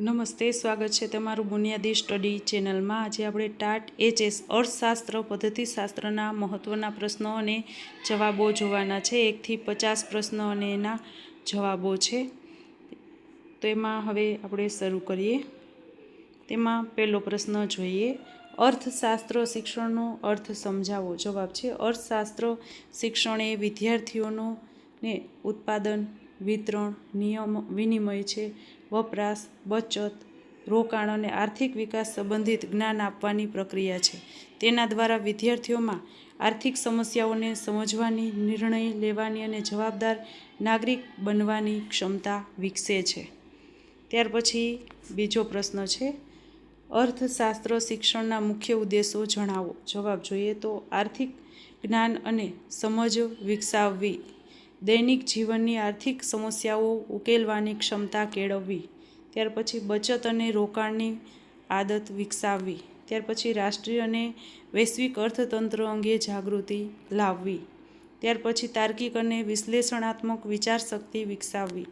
નમસ્તે, સ્વાગત છે તમારું બુનિયાદી સ્ટડી ચેનલમાં। આજે આપણે ટાટ એચએસ અર્થશાસ્ત્ર પદ્ધતિશાસ્ત્રના મહત્ત્વના પ્રશ્નો અને જવાબો જોવાના છે। 1 થી 50 પ્રશ્નો અને એના જવાબો છે। તો એમાં હવે આપણે શરૂ કરીએ। તેમાં પહેલો પ્રશ્ન જોઈએ, અર્થશાસ્ત્ર શિક્ષણનો અર્થ સમજાવો। જવાબ છે, અર્થશાસ્ત્ર શિક્ષણ એ વિદ્યાર્થીઓને ઉત્પાદન, વિતરણ, વિનિમય છે, વપરાશ, બચત, રોકાણ અને આર્થિક વિકાસ સંબંધિત જ્ઞાન આપવાની પ્રક્રિયા છે। તેના દ્વારા વિદ્યાર્થીઓમાં આર્થિક સમસ્યાઓને સમજવાની, નિર્ણય લેવાની અને જવાબદાર નાગરિક બનવાની ક્ષમતા વિકસે છે। ત્યાર પછી બીજો પ્રશ્ન છે, અર્થશાસ્ત્ર શિક્ષણના મુખ્ય ઉદ્દેશો જણાવો। જવાબ જોઈએ તો આર્થિક જ્ઞાન અને સમજ વિકસાવવી, દૈનિક જીવનની આર્થિક સમસ્યાઓ ઉકેલવાની ક્ષમતા કેળવવી, ત્યાર પછી બચત અને રોકાણની આદત વિકસાવવી, ત્યાર પછી રાષ્ટ્રીય અને વૈશ્વિક અર્થતંત્ર અંગે જાગૃતિ લાવવી, ત્યાર પછી તાર્કિક અને વિશ્લેષણાત્મક વિચારશક્તિ વિકસાવવી,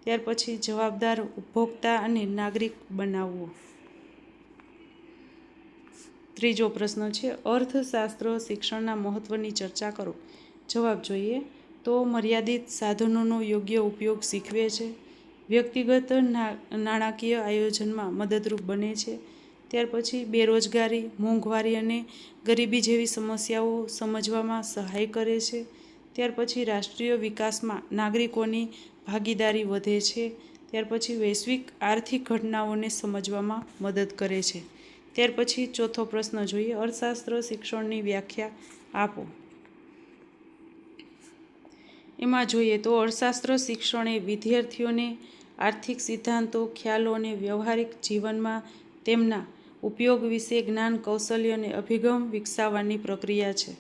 ત્યાર પછી જવાબદાર ઉપભોક્તા અને નાગરિક બનાવવો। ત્રીજો પ્રશ્ન છે, અર્થશાસ્ત્ર શિક્ષણના મહત્ત્વની ચર્ચા કરો। જવાબ જોઈએ તો મર્યાદિત સાધનોનો યોગ્ય ઉપયોગ શીખવે છે, વ્યક્તિગત નાણાકીય આયોજનમાં મદદરૂપ બને છે, ત્યાર પછી બેરોજગારી, મોંઘવારી અને ગરીબી જેવી સમસ્યાઓ સમજવામાં સહાય કરે છે, ત્યાર પછી રાષ્ટ્રીય વિકાસમાં નાગરિકોની ભાગીદારી વધે છે, ત્યાર પછી વૈશ્વિક આર્થિક ઘટનાઓને સમજવામાં મદદ કરે છે। ત્યાર પછી ચોથો પ્રશ્ન જોઈએ, અર્થશાસ્ત્ર શિક્ષણની વ્યાખ્યા આપો। એમાં જોઈએ તો અર્થશાસ્ત્ર શિક્ષણ એ વિદ્યાર્થીઓને આર્થિક સિદ્ધાંતો, ખ્યાલો અને વ્યવહારિક જીવનમાં તેમના ઉપયોગ વિશે જ્ઞાન, કૌશલ્ય અને અભિગમ વિકસાવવાની પ્રક્રિયા છે।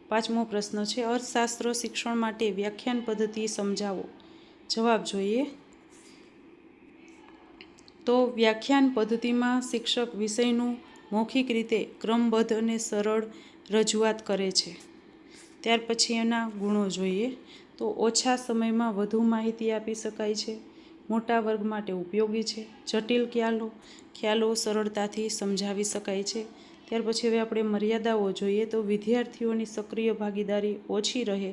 પાંચમો પ્રશ્ન છે, અર્થશાસ્ત્ર શિક્ષણ માટે વ્યાખ્યાન પદ્ધતિ સમજાવો। જવાબ જોઈએ તો વ્યાખ્યાન પદ્ધતિમાં શિક્ષક વિષયનું મૌખિક રીતે ક્રમબદ્ધ અને સરળ રજૂઆત કરે છે। ત્યાર પછી એના ગુણો જોઈએ તો ઓછા સમયમાં વધુ માહિતી આપી શકાય છે, મોટા વર્ગ માટે ઉપયોગી છે, જટિલ ખ્યાલો સરળતાથી સમજાવી શકાય છે। ત્યાર પછી હવે આપણે મર્યાદાઓ જોઈએ તો વિદ્યાર્થીઓની સક્રિય ભાગીદારી ઓછી રહે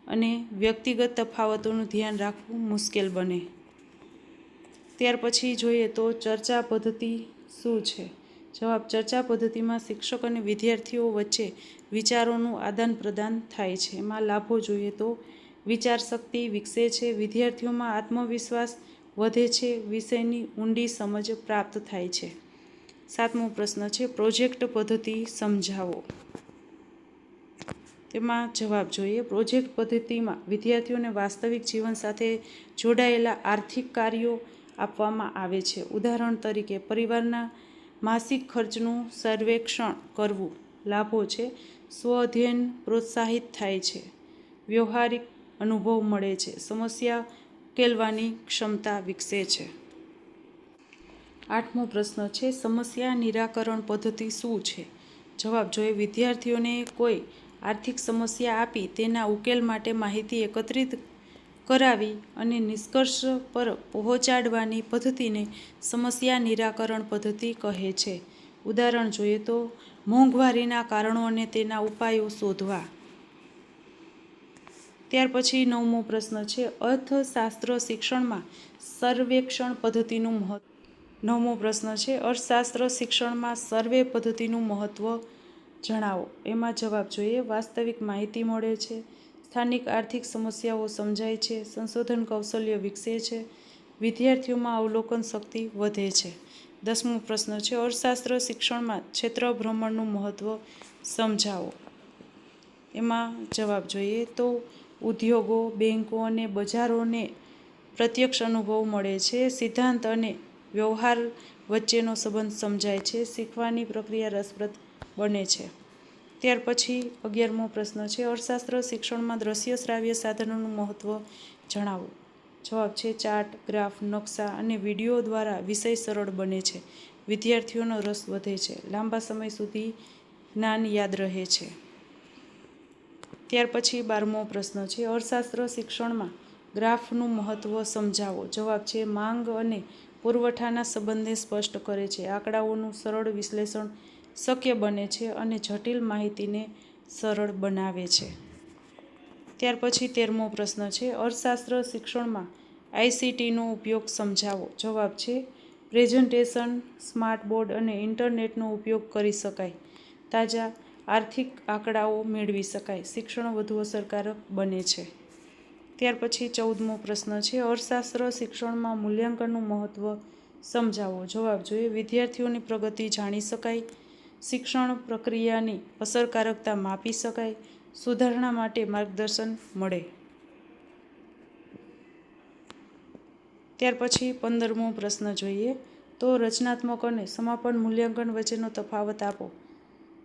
અને વ્યક્તિગત તફાવતોનું ધ્યાન રાખવું મુશ્કેલ બને। ત્યાર પછી જોઈએ તો ચર્ચા પદ્ધતિ શું છે। જવાબ, ચર્ચા પદ્ધતિમાં શિક્ષક અને વિદ્યાર્થીઓ વચ્ચે વિચારોનું આદાન પ્રદાન થાય છે। એમાં લાભો જોઈએ તો વિચારશક્તિ વિકસે છે, વિદ્યાર્થીઓમાં આત્મવિશ્વાસ વધે છે, વિષયની ઊંડી સમજ પ્રાપ્ત થાય છે। સાતમો પ્રશ્ન છે, પ્રોજેક્ટ પદ્ધતિ સમજાવો। તેમાં જવાબ જોઈએ, પ્રોજેક્ટ પદ્ધતિમાં વિદ્યાર્થીઓને વાસ્તવિક જીવન સાથે જોડાયેલા આર્થિક કાર્યો આપવામાં આવે છે। ઉદાહરણ તરીકે પરિવારના માસિક ખર્ચનું સર્વેક્ષણ કરવું। લાભો છે, સ્વ અધ્યયન પ્રોત્સાહિત થાય છે, વ્યવહારિક અનુભવ મળે છે, સમસ્યા ઉકેલવાની ક્ષમતા વિકસે છે। આઠમો પ્રશ્ન છે, સમસ્યા નિરાકરણ પદ્ધતિ શું છે। જવાબ જોઈએ, વિદ્યાર્થીઓને કોઈ આર્થિક સમસ્યા આપી તેના ઉકેલ માટે માહિતી એકત્રિત કરાવી અને નિષ્કર્ષ પર પહોંચાડવાની પદ્ધતિને સમસ્યા નિરાકરણ પદ્ધતિ કહે છે। ઉદાહરણ જોઈએ તો મોંઘવારીના કારણો અને તેના ઉપાયો શોધવા। ત્યાર પછી નવમો પ્રશ્ન છે, અર્થશાસ્ત્ર શિક્ષણમાં સર્વેક્ષણ પદ્ધતિનું મહત્વ। નવમો પ્રશ્ન છે, અર્થશાસ્ત્ર શિક્ષણમાં સર્વે પદ્ધતિનું મહત્વ જણાવો। એમાં જવાબ જોઈએ, વાસ્તવિક માહિતી મળે છે, સ્થાનિક આર્થિક સમસ્યાઓ સમજાય છે, સંશોધન કૌશલ્ય વિકસે છે, વિદ્યાર્થીઓમાં અવલોકન શક્તિ વધે છે। 10મો પ્રશ્ન છે, અર્થશાસ્ત્ર શિક્ષણમાં ક્ષેત્ર ભ્રમણનું મહત્વ સમજાવો। એમાં જવાબ જોઈએ તો ઉદ્યોગો, બેન્કો અને બજારોને પ્રત્યક્ષ અનુભવ મળે છે, સિદ્ધાંત અને વ્યવહાર વચ્ચેનો સંબંધ સમજાય છે, શીખવાની પ્રક્રિયા રસપ્રદ બને છે। ત્યાર પછી 11મો પ્રશ્ન છે, અર્થશાસ્ત્ર શિક્ષણમાં દ્રશ્ય શ્રાવ્ય સાધનોનું મહત્વ જણાવો। જવાબ છે, ચાર્ટ, ગ્રાફ, નકશા અને વિડીયો દ્વારા વિષય સરળ બને છે, વિદ્યાર્થીઓનો રસ વધે છે, લાંબા સમય સુધી જ્ઞાન યાદ રહે છે। ત્યાર પછી 12મો પ્રશ્ન છે, અર્થશાસ્ત્ર શિક્ષણમાં ગ્રાફનું મહત્ત્વ સમજાવો. જવાબ છે માંગ અને પુરવઠાના સંબંધને સ્પષ્ટ કરે છે. આંકડાઓનું સરળ વિશ્લેષણ શક્ય બને છે અને જટિલ માહિતીને સરળ બનાવે છે. ત્યાર પછી 13મો પ્રશ્ન છે અર્થશાસ્ત્ર શિક્ષણમાં આઈસીટીનો ઉપયોગ સમજાવો. જવાબ છે પ્રેઝન્ટેશન, સ્માર્ટ બોર્ડ અને ઇન્ટરનેટનો ઉપયોગ કરી શકાય. તાજા આર્થિક આંકડાઓ મેળવી શકાય. શિક્ષણ વધુ અસરકારક બને છે. ત્યાર પછી 14મો પ્રશ્ન છે અર્થશાસ્ત્ર શિક્ષણમાં મૂલ્યાંકનનું મહત્ત્વ સમજાવો. જવાબ જોઈએ વિદ્યાર્થીઓની પ્રગતિ જાણી શકાય. શિક્ષણ પ્રક્રિયાની અસરકારકતા માપી શકાય. સુધારણા માટે માર્ગદર્શન મળે. ત્યાર પછી 15મો પ્રશ્ન જોઈએ તો રચનાત્મક અને સમાપન મૂલ્યાંકન વચ્ચેનો તફાવત આપો.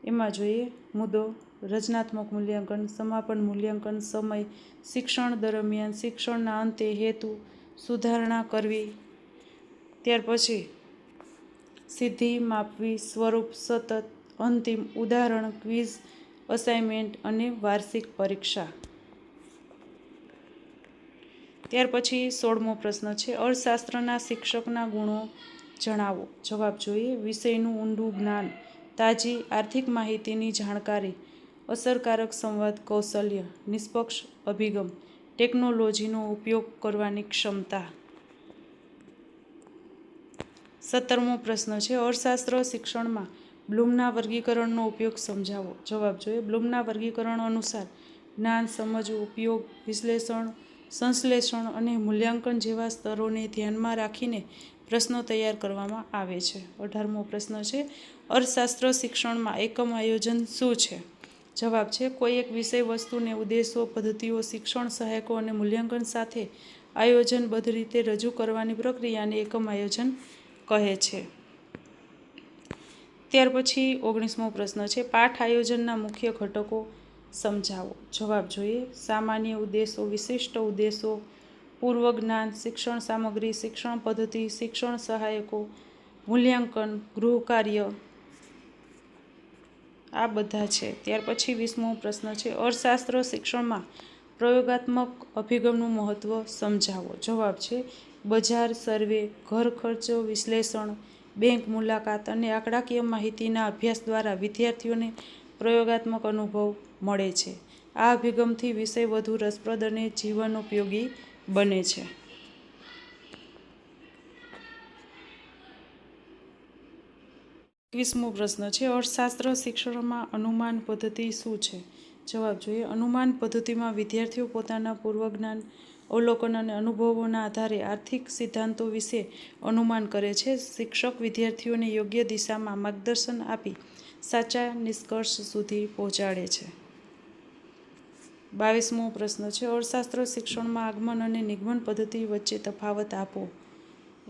એમાં જોઈએ મુદ્દો રચનાત્મક મૂલ્યાંકન, સમાપન મૂલ્યાંકન, સમય, શિક્ષણ દરમિયાન, શિક્ષણના અંતે, હેતુ, સુધારણા કરવી. ત્યાર પછી સિદ્ધિ માપવી, સ્વરૂપ, સતત, અંતિમ, ઉદાહરણ, ક્વિઝ, અસાઇનમેન્ટ અને વાર્ષિક પરીક્ષા. ત્યાર પછી 16મો પ્રશ્ન છે અર્થશાસ્ત્રના શિક્ષકના ગુણો જણાવો. જવાબ જોઈએ વિષયનું ઊંડું જ્ઞાન, તાજી આર્થિક માહિતીની જાણકારી, અસરકારક સંવાદ કૌશલ્ય, નિષ્પક્ષ અભિગમ, ટેકનોલોજીનો ઉપયોગ કરવાની ક્ષમતા. 17મો પ્રશ્ન છે અર્થશાસ્ત્ર શિક્ષણમાં બ્લૂમના વર્ગીકરણનો ઉપયોગ સમજાવો. જવાબ જોઈએ બ્લૂમના વર્ગીકરણ અનુસાર જ્ઞાન, સમજ, ઉપયોગ, વિશ્લેષણ, સંશ્લેષણ અને મૂલ્યાંકન જેવા સ્તરોને ધ્યાનમાં રાખીને પ્રશ્નો તૈયાર કરવામાં આવે છે. 18મો પ્રશ્ન છે અર્થશાસ્ત્ર શિક્ષણમાં એકમ આયોજન શું છે? જવાબ છે કોઈ એક વિષય વસ્તુને ઉદ્દેશો, પદ્ધતિઓ, શિક્ષણ સહાયકો અને મૂલ્યાંકન સાથે આયોજનબદ્ધ રીતે રજૂ કરવાની પ્રક્રિયાને એકમ આયોજન કહે છે. ત્યાર પછી 19મો પ્રશ્ન છે પાઠ આયોજનના મુખ્ય ઘટકો સમજાવો. જવાબ જોઈએ સામાન્ય ઉદ્દેશો, વિશિષ્ટ ઉદ્દેશો, પૂર્વ જ્ઞાન, શિક્ષણ સામગ્રી, શિક્ષણ પદ્ધતિ, શિક્ષણ સહાયકો, મૂલ્યાંકન, ગૃહ કાર્ય, આ બધા છે. ત્યાર પછી 20મો પ્રશ્ન છે અર્થશાસ્ત્ર શિક્ષણમાં પ્રયોગાત્મક અભિગમનું મહત્ત્વ સમજાવો. જવાબ છે બજાર સર્વે, ઘર ખર્ચ વિશ્લેષણ, બેંક મુલાકાત અને આંકડાકીય માહિતીના અભ્યાસ દ્વારા વિદ્યાર્થીઓને પ્રયોગાત્મક અનુભવ મળે છે. આ અભિગમથી વિષય વધુ રસપ્રદ અને જીવનોપયોગી બને છે. એકવીસમો પ્રશ્ન છે અર્થશાસ્ત્ર શિક્ષણમાં અનુમાન પદ્ધતિ શું છે? જવાબ જોઈએ અનુમાન પદ્ધતિમાં વિદ્યાર્થીઓ પોતાના પૂર્વજ્ઞાન, અવલોકન અને અનુભવોના આધારે આર્થિક સિદ્ધાંતો વિશે અનુમાન કરે છે. શિક્ષક વિદ્યાર્થીઓને યોગ્ય દિશામાં માર્ગદર્શન આપી સાચા નિષ્કર્ષ સુધી પહોંચાડે છે. 22મો પ્રશ્ન છે અર્થશાસ્ત્ર શિક્ષણમાં આગમન અને નિગમન પદ્ધતિ વચ્ચે તફાવત આપો.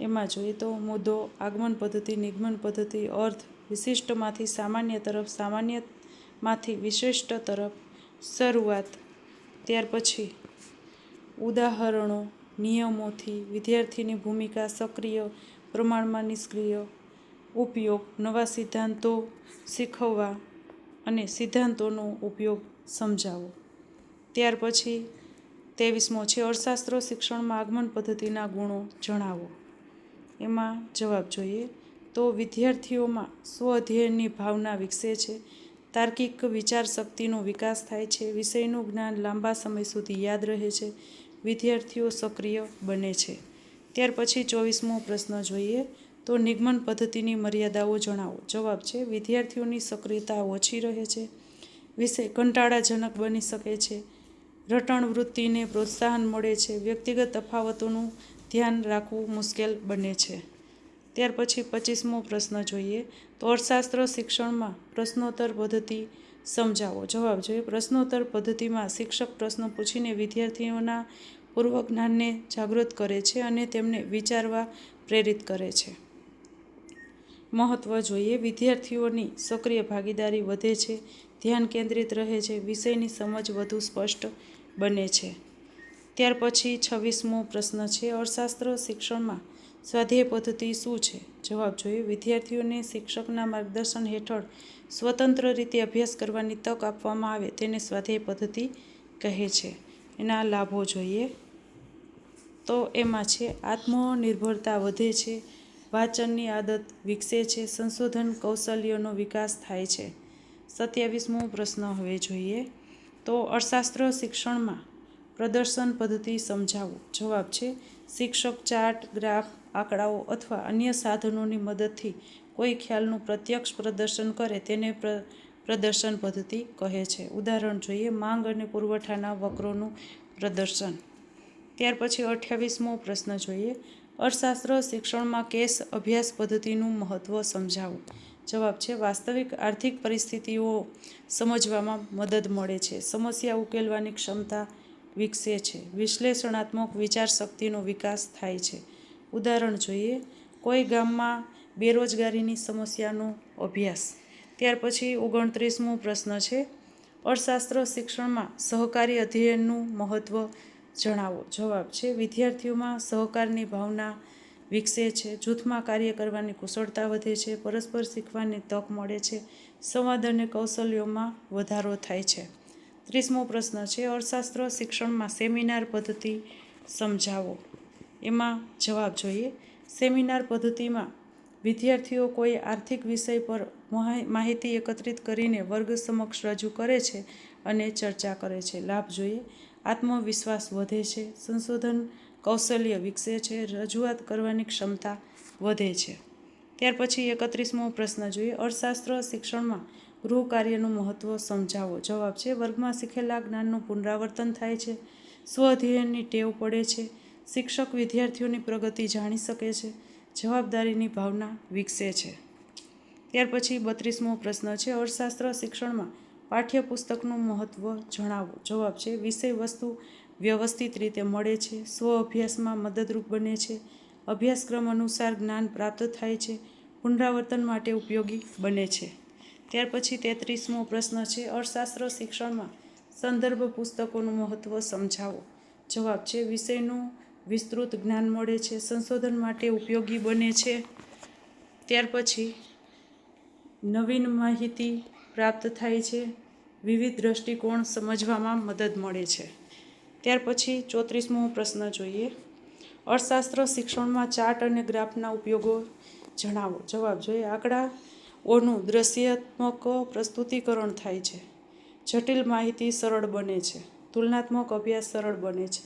એમાં જોઈએ તો મુદ્દો આગમન પદ્ધતિ, નિગમન પદ્ધતિ, અર્થ, વિશિષ્ટમાંથી સામાન્ય તરફ, સામાન્યમાંથી વિશિષ્ટ તરફ, શરૂઆત. ત્યાર પછી ઉદાહરણો, નિયમોથી, વિદ્યાર્થીની ભૂમિકા, સક્રિય, પ્રમાણમાં નિષ્ક્રિય, ઉપયોગ, નવા સિદ્ધાંતો શીખવવા અને સિદ્ધાંતોનો ઉપયોગ સમજાવો. ત્યાર પછી 23મો છે અર્થશાસ્ત્ર શિક્ષણમાં આગમન પદ્ધતિના ગુણો જણાવો. એમાં જવાબ જોઈએ તો વિદ્યાર્થીઓમાં સ્વ-અધ્યયનની ભાવના વિકસે છે, તાર્કિક વિચારશક્તિનો વિકાસ થાય છે, વિષયનું જ્ઞાન લાંબા સમય સુધી યાદ રહે છે, વિદ્યાર્થીઓ સક્રિય બને છે. ત્યાર પછી 24મો પ્રશ્ન જોઈએ તો નિગમન પદ્ધતિની મર્યાદાઓ જણાવો. જવાબ છે વિદ્યાર્થીઓની સક્રિયતા ઓછી રહે છે, વિષય કંટાળાજનક બની શકે છે, રટણ વૃત્તિને પ્રોત્સાહન મળે છે, વ્યક્તિગત તફાવતોનું ધ્યાન રાખવું મુશ્કેલ બને છે. ત્યાર પછી 25મો પ્રશ્ન જોઈએ તો અર્થશાસ્ત્ર શિક્ષણમાં પ્રશ્નોત્તર પદ્ધતિ સમજાવો. જવાબ જોઈએ પ્રશ્નોત્તર પદ્ધતિમાં શિક્ષક પ્રશ્નો પૂછીને વિદ્યાર્થીઓના પૂર્વજ્ઞાનને જાગૃત કરે છે અને તેમને વિચારવા પ્રેરિત કરે છે. મહત્ત્વ જોઈએ વિદ્યાર્થીઓની સક્રિય ભાગીદારી વધે છે, ધ્યાન કેન્દ્રિત રહે છે, વિષયની સમજ વધુ સ્પષ્ટ બને છે. ત્યાર પછી 26મો પ્રશ્ન છે અર્થશાસ્ત્ર શિક્ષણમાં સ્વાધ્યાય પદ્ધતિ શું છે? જવાબ જોઈએ વિદ્યાર્થીઓને શિક્ષકના માર્ગદર્શન હેઠળ સ્વતંત્ર રીતે અભ્યાસ કરવાની તક આપવામાં આવે તેને સ્વાધ્યાય પદ્ધતિ કહે છે. એના લાભો જોઈએ તો એમાં છે આત્મનિર્ભરતા વધે છે, વાંચનની આદત વિકસે છે, સંશોધન કૌશલ્યનો વિકાસ થાય છે. 27મો પ્રશ્ન હવે જોઈએ. તો અર્થશાસ્ત્ર શિક્ષણમાં પ્રદર્શન પદ્ધતિ સમજાવો. જવાબ છે શિક્ષક ચાર્ટ, ગ્રાફ, આંકડાઓ અથવા અન્ય સાધનોની મદદથી કોઈ ખ્યાલનું પ્રત્યક્ષ પ્રદર્શન કરે તેને પ્રદર્શન પદ્ધતિ કહે છે. ઉદાહરણ જોઈએ, માંગ અને પુરવઠાના વક્રોનું પ્રદર્શન. ત્યાર પછી 28મો પ્રશ્ન જોઈએ. અર્થશાસ્ત્ર શિક્ષણમાં કેસ અભ્યાસ પદ્ધતિનું મહત્ત્વ સમજાવો. જવાબ છે વાસ્તવિક આર્થિક પરિસ્થિતિઓ સમજવામાં મદદ મળે છે, સમસ્યા ઉકેલવાની ક્ષમતા વિકસે છે, વિશ્લેષણાત્મક વિચારશક્તિનો વિકાસ થાય છે. ઉદાહરણ જોઈએ, કોઈ ગામમાં બેરોજગારીની સમસ્યાનો અભ્યાસ. ત્યાર પછી 29મો પ્રશ્ન છે. અર્થશાસ્ત્ર શિક્ષણમાં સહકારી અધ્યયનનું મહત્ત્વ જણાવો. જવાબ છે વિદ્યાર્થીઓમાં સહકારની ભાવના વિકસે છે, જૂથમાં કાર્ય કરવાની કુશળતા વધે છે, પરસ્પર શીખવાની તક મળે છે, સંવાદ અને કૌશલ્યોમાં વધારો થાય છે. 30મો પ્રશ્ન છે. અર્થશાસ્ત્ર શિક્ષણમાં સેમિનાર પદ્ધતિ સમજાવો. એમાં જવાબ જોઈએ. સેમિનાર પદ્ધતિમાં વિદ્યાર્થીઓ કોઈ આર્થિક વિષય પર માહિતી એકત્રિત કરીને વર્ગ સમક્ષ રજૂ કરે છે અને ચર્ચા કરે છે. લાભ જોઈએ. આત્મવિશ્વાસ વધે છે, સંશોધન કૌશલ્ય વિકસે છે, રજૂઆત કરવાની ક્ષમતા વધે છે. ત્યાર પછી 31મો પ્રશ્ન જોઈએ. અર્થશાસ્ત્ર શિક્ષણમાં ગૃહ કાર્યનું મહત્ત્વ સમજાવો. જવાબ છે વર્ગમાં શીખેલા જ્ઞાનનું પુનરાવર્તન થાય છે, સ્વ અધ્યયનની ટેવ પડે છે, શિક્ષક વિદ્યાર્થીઓની પ્રગતિ જાણી શકે છે, જવાબદારીની ભાવના વિકસે છે. ત્યાર પછી 32મો પ્રશ્ન છે. અર્થશાસ્ત્ર શિક્ષણમાં પાઠ્યપુસ્તકનું મહત્ત્વ જણાવો. જવાબ છે વિષય વસ્તુ વ્યવસ્થિત રીતે મળે છે, સ્વ અભ્યાસમાં મદદરૂપ બને છે, અભ્યાસક્રમ અનુસાર જ્ઞાન પ્રાપ્ત થાય છે, પુનરાવર્તન માટે ઉપયોગી બને છે. ત્યાર પછી 33મો પ્રશ્ન છે. અર્થશાસ્ત્ર શિક્ષણમાં સંદર્ભ પુસ્તકોનું મહત્ત્વ સમજાવો. જવાબ છે વિષયનું વિસ્તૃત જ્ઞાન મળે છે, સંશોધન માટે ઉપયોગી બને છે. ત્યાર પછી નવીન માહિતી પ્રાપ્ત થાય છે, વિવિધ દ્રષ્ટિકોણ સમજવામાં મદદ મળે છે. ત્યાર પછી 34મો પ્રશ્ન જોઈએ. અર્થશાસ્ત્ર શિક્ષણમાં ચાર્ટ અને ગ્રાફના ઉપયોગો જણાવો. જવાબ જોઈએ. આંકડાઓનું દ્રશ્યાત્મક પ્રસ્તુતિકરણ થાય છે, જટિલ માહિતી સરળ બને છે, તુલનાત્મક અભ્યાસ સરળ બને છે,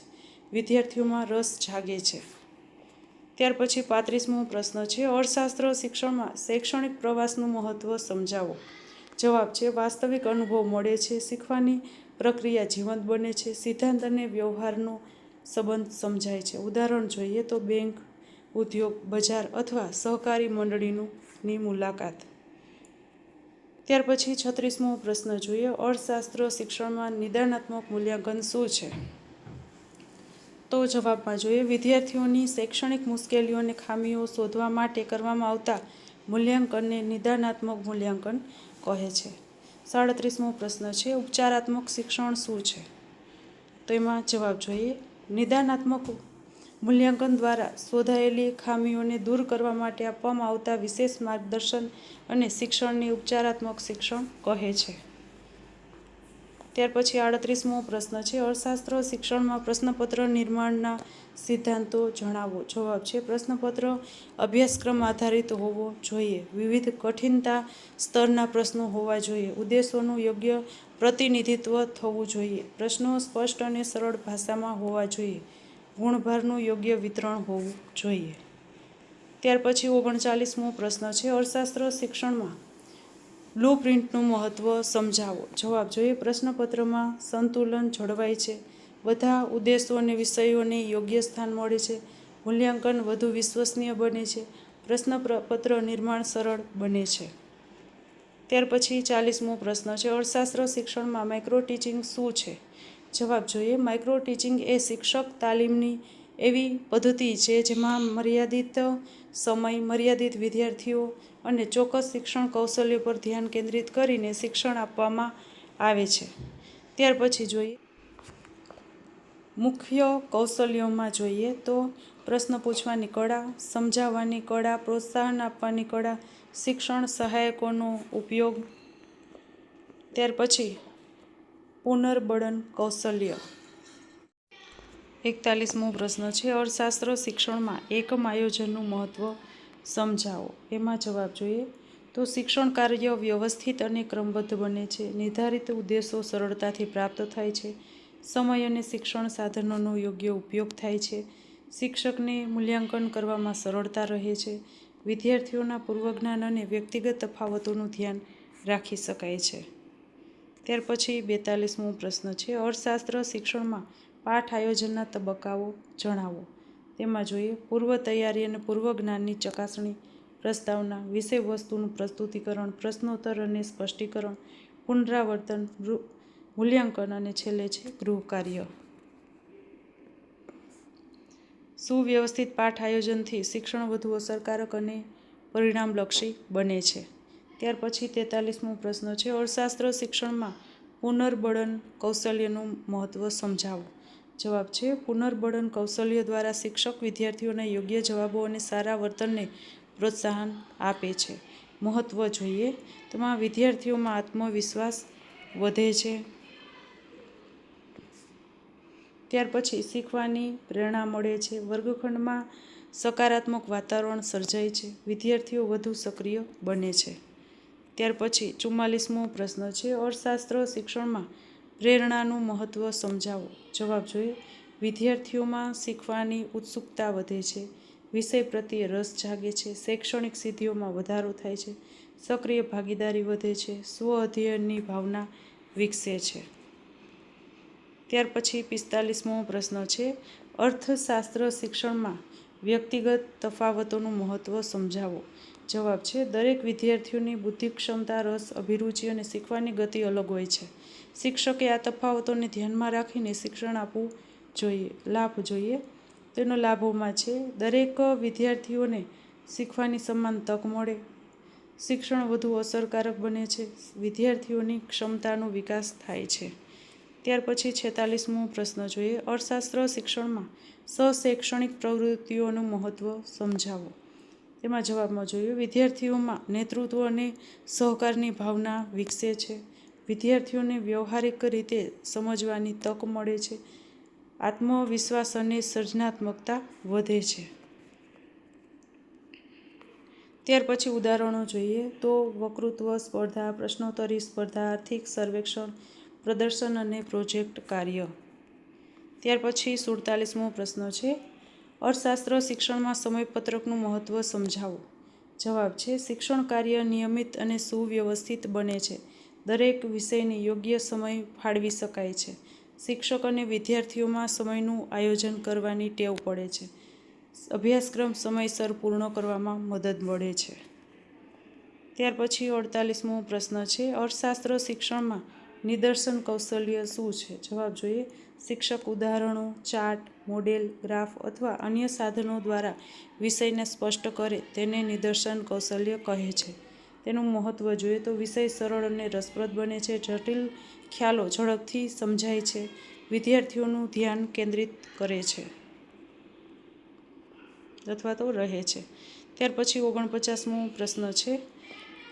વિદ્યાર્થીઓમાં રસ જાગે છે. ત્યાર પછી 35મો પ્રશ્ન છે. અર્થશાસ્ત્ર શિક્ષણમાં શૈક્ષણિક પ્રવાસનું મહત્ત્વ સમજાવો. જવાબ છે વાસ્તવિક અનુભવ મળે છે, શીખવાની પ્રક્રિયા જીવંત બને છે, સિદ્ધાંત અને વ્યવહારનો સંબંધ સમજાય છે. ઉદાહરણ જોઈએ તો બેંક, ઉદ્યોગ, બજાર અથવા સહકારી મંડળીની મુલાકાત. ત્યાર પછી 36મો પ્રશ્ન જોઈએ. અર્થશાસ્ત્ર શિક્ષણમાં નિદાનાત્મક મૂલ્યાંકન શું છે? તો જવાબમાં જોઈએ વિદ્યાર્થીઓની શૈક્ષણિક મુશ્કેલીઓ અને ખામીઓ શોધવા માટે કરવામાં આવતા મૂલ્યાંકનને નિદાનાત્મક મૂલ્યાંકન કહે છે. 37મો પ્રશ્ન છે. ઉપચારાત્મક શિક્ષણ શું છે? તો એમાં જવાબ જોઈએ. નિદાનાત્મક મૂલ્યાંકન દ્વારા શોધાયેલી ખામીઓને દૂર કરવા માટે આપવામાં આવતા વિશેષ માર્ગદર્શન અને શિક્ષણને ઉપચારાત્મક શિક્ષણ કહે છે. ત્યાર પછી 38મો પ્રશ્ન છે. અર્થશાસ્ત્ર શિક્ષણમાં પ્રશ્નપત્ર નિર્માણના સિદ્ધાંતો જણાવો. જવાબ છે પ્રશ્નપત્ર અભ્યાસક્રમ આધારિત હોવો જોઈએ, વિવિધ કઠિનતા સ્તરના પ્રશ્નો હોવા જોઈએ, ઉદ્દેશોનું યોગ્ય પ્રતિનિધિત્વ થવું જોઈએ, પ્રશ્નો સ્પષ્ટ અને સરળ ભાષામાં હોવા જોઈએ, ગુણભારનું યોગ્ય વિતરણ હોવું જોઈએ. ત્યાર પછી 39મો પ્રશ્ન છે. અર્થશાસ્ત્ર શિક્ષણમાં બ્લુપ્રિન્ટનું મહત્ત્વ સમજાવો. જવાબ જોઈએ. પ્રશ્નપત્રમાં સંતુલન જળવાય છે, બધા ઉદ્દેશો અને વિષયોને યોગ્ય સ્થાન મળે છે, મૂલ્યાંકન વધુ વિશ્વસનીય બને છે, પ્રશ્નપત્ર નિર્માણ સરળ બને છે. ત્યાર પછી 40મો પ્રશ્ન છે. અર્થશાસ્ત્ર શિક્ષણમાં માઇક્રો ટીચિંગ શું છે? જવાબ જોઈએ. માઇક્રો ટીચિંગ એ શિક્ષક તાલીમની એવી પદ્ધતિ છે જેમાં મર્યાદિત સમય, મર્યાદિત વિદ્યાર્થીઓ અને ચોક્કસ શિક્ષણ કૌશલ્યો પર ધ્યાન કેન્દ્રિત કરીને શિક્ષણ આપવામાં આવે છે. ત્યાર પછી જોઈએ મુખ્ય કૌશલ્યોમાં જોઈએ તો પ્રશ્ન પૂછવાની કળા, સમજાવવાની કળા, પ્રોત્સાહન આપવાની કળા, શિક્ષણ સહાયકોનો ઉપયોગ. ત્યાર પછી પુનર્બળન કૌશલ્ય. 41મો પ્રશ્ન છે, અર્થશાસ્ત્ર શિક્ષણમાં એકમ આયોજનનું મહત્ત્વ સમજાવો. એમાં જવાબ જોઈએ તો શિક્ષણ કાર્ય વ્યવસ્થિત અને ક્રમબદ્ધ બને છે. નિર્ધારિત ઉદ્દેશો સરળતાથી પ્રાપ્ત થાય છે. સમય અને શિક્ષણ સાધનોનો યોગ્ય ઉપયોગ થાય છે. શિક્ષકને મૂલ્યાંકન કરવામાં સરળતા રહે છે. વિદ્યાર્થીઓના પૂર્વજ્ઞાન અને વ્યક્તિગત તફાવતોનું ધ્યાન રાખી શકાય છે. ત્યાર પછી 42મો પ્રશ્ન છે, અર્થશાસ્ત્ર શિક્ષણમાં પાઠ આયોજનના તબક્કાઓ જણાવો. તેમાં જોઈએ પૂર્વ તૈયારી અને પૂર્વ જ્ઞાનની ચકાસણી, પ્રસ્તાવના, વિષય વસ્તુનું પ્રસ્તુતિકરણ, પ્રશ્નોત્તર અને સ્પષ્ટીકરણ, પુનરાવર્તન, મૂલ્યાંકન અને છેલ્લે છે ગૃહ કાર્ય. સુવ્યવસ્થિત પાઠ આયોજનથી શિક્ષણ વધુ અસરકારક અને પરિણામલક્ષી બને છે. ત્યાર પછી 43મો પ્રશ્ન છે, અર્થશાસ્ત્ર શિક્ષણમાં પુનર્બળન કૌશલ્યનું મહત્ત્વ સમજાવો. જવાબ છે, પુનર્બળન કૌશલ્ય દ્વારા શિક્ષક વિદ્યાર્થીઓના યોગ્ય જવાબો અને સારા વર્તનને પ્રોત્સાહન આપે છે. મહત્ત્વ જોઈએ તેમાં વિદ્યાર્થીઓમાં આત્મવિશ્વાસ વધે છે. ત્યાર પછી શીખવાની પ્રેરણા મળે છે. વર્ગખંડમાં સકારાત્મક વાતાવરણ સર્જાય છે. વિદ્યાર્થીઓ વધુ સક્રિય બને છે. ત્યાર પછી 44મો પ્રશ્ન છે, અર્થશાસ્ત્ર શિક્ષણમાં પ્રેરણાનું મહત્ત્વ સમજાવો. જવાબ જોઈએ વિદ્યાર્થીઓમાં શીખવાની ઉત્સુકતા વધે છે. વિષય પ્રત્યે રસ જાગે છે. શૈક્ષણિક સિદ્ધિઓમાં વધારો થાય છે. સક્રિય ભાગીદારી વધે છે. સ્વ અધ્યયનની ભાવના વિકસે છે. ત્યાર પછી 45મો પ્રશ્ન છે, અર્થશાસ્ત્ર શિક્ષણમાં વ્યક્તિગત તફાવતોનું મહત્ત્વ સમજાવો. જવાબ છે, દરેક વિદ્યાર્થીઓની બુદ્ધિ ક્ષમતા, રસ, અભિરુચિ અને શીખવાની ગતિ અલગ હોય છે. શિક્ષકે આ તફાવતોને ધ્યાનમાં રાખીને શિક્ષણ આપવું જોઈએ. લાભ જોઈએ તેનો લાભોમાં છે, દરેક વિદ્યાર્થીઓને શીખવાની સમાન તક મળે, શિક્ષણ વધુ અસરકારક બને છે, વિદ્યાર્થીઓની ક્ષમતાનો વિકાસ થાય છે. ત્યાર પછી 46મો પ્રશ્ન જોઈએ, અર્થશાસ્ત્ર શિક્ષણમાં સહશૈક્ષણિક પ્રવૃત્તિઓનું મહત્ત્વ સમજાવો. તેમાં જવાબમાં જોઈએ વિદ્યાર્થીઓમાં નેતૃત્વ અને સહકારની ભાવના વિકસે છે. વિદ્યાર્થીઓને વ્યવહારિક રીતે સમજવાની તક મળે છે. આત્મવિશ્વાસ અને સર્જનાત્મકતા વધે છે. ત્યાર પછી ઉદાહરણો જોઈએ તો વક્તૃત્વ સ્પર્ધા, પ્રશ્નોત્તરી સ્પર્ધા, આર્થિક સર્વેક્ષણ, પ્રદર્શન અને પ્રોજેક્ટ કાર્ય. ત્યાર પછી 47મો પ્રશ્ન છે, અર્થશાસ્ત્ર શિક્ષણમાં સમયપત્રકનું મહત્ત્વ સમજાવો. જવાબ છે, શિક્ષણ કાર્ય નિયમિત અને સુવ્યવસ્થિત બને છે. દરેક વિષયને યોગ્ય સમય ફાળવી શકાય છે. શિક્ષક અને વિદ્યાર્થીઓમાં સમયનું આયોજન કરવાની ટેવ પડે છે. અભ્યાસક્રમ સમયસર પૂર્ણ કરવામાં મદદ મળે છે. ત્યાર પછી 48મો પ્રશ્ન છે, અર્થશાસ્ત્ર શિક્ષણમાં નિદર્શન કૌશલ્ય શું છે. જવાબ જોઈએ શિક્ષક ઉદાહરણો, ચાર્ટ, મોડેલ, ગ્રાફ અથવા અન્ય સાધનો દ્વારા વિષયને સ્પષ્ટ કરે તેને નિદર્શન કૌશલ્ય કહે છે. તેનું મહત્ત્વ જોઈએ તો વિષય સરળ અને રસપ્રદ બને છે. જટિલ ખ્યાલો ઝડપથી સમજાય છે. વિદ્યાર્થીઓનું ધ્યાન કેન્દ્રિત કરે છે અથવા તો રહે છે. ત્યાર પછી 49મો પ્રશ્ન છે,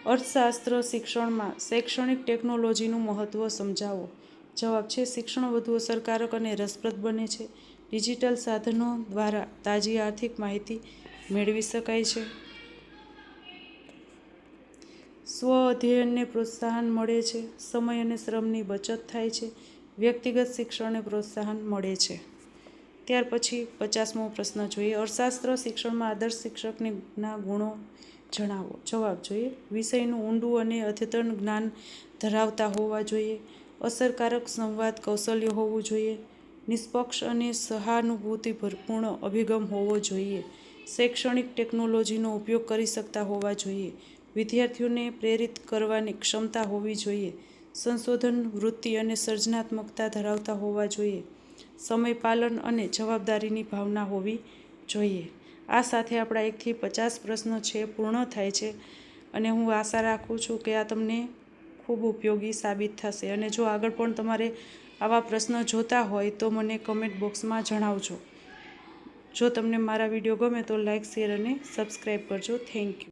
અર્થશાસ્ત્ર શિક્ષણમાં શૈક્ષણિક ટેકનોલોજીનું મહત્ત્વ સમજાવો. જવાબ છે, શિક્ષણ વધુ અસરકારક અને રસપ્રદ બને છે. ડિજિટલ સાધનો દ્વારા તાજી આર્થિક માહિતી મેળવી શકાય છે. સ્વ અધ્યયનને પ્રોત્સાહન મળે છે. સમય અને શ્રમની બચત થાય છે. વ્યક્તિગત શિક્ષણને પ્રોત્સાહન મળે છે. ત્યાર પછી 50મો પ્રશ્ન જોઈએ, અર્થશાસ્ત્ર શિક્ષણમાં આદર્શ શિક્ષકના ગુણો જણાવો. જવાબ જોઈએ વિષયનું ઊંડું અને અદ્યતન જ્ઞાન ધરાવતા હોવા જોઈએ. અસરકારક સંવાદ કૌશલ્ય હોવું જોઈએ. નિષ્પક્ષ અને સહાનુભૂતિપૂર્ણ અભિગમ હોવો જોઈએ. શૈક્ષણિક ટેકનોલોજીનો ઉપયોગ કરી શકતા હોવા જોઈએ. વિદ્યાર્થીઓને પ્રેરિત કરવાની ક્ષમતા હોવી જોઈએ. સંશોધન વૃત્તિ અને સર્જનાત્મકતા ધરાવતા હોવા જોઈએ. સમય પાલન અને જવાબદારીની ભાવના હોવી જોઈએ. આ સાથે આપણા 1 થી 50 પ્રશ્નો છે પૂર્ણ થાય છે અને હું આશા રાખું છું કે આ તમને ખૂબ ઉપયોગી સાબિત થશે. અને જો આગળ પણ તમારે આવા પ્રશ્નો જોતા હોય તો મને કમેન્ટ બોક્સમાં જણાવજો. જો તમને મારા વિડીયો ગમે તો લાઇક, શેર અને સબસ્ક્રાઈબ કરજો. Thank you.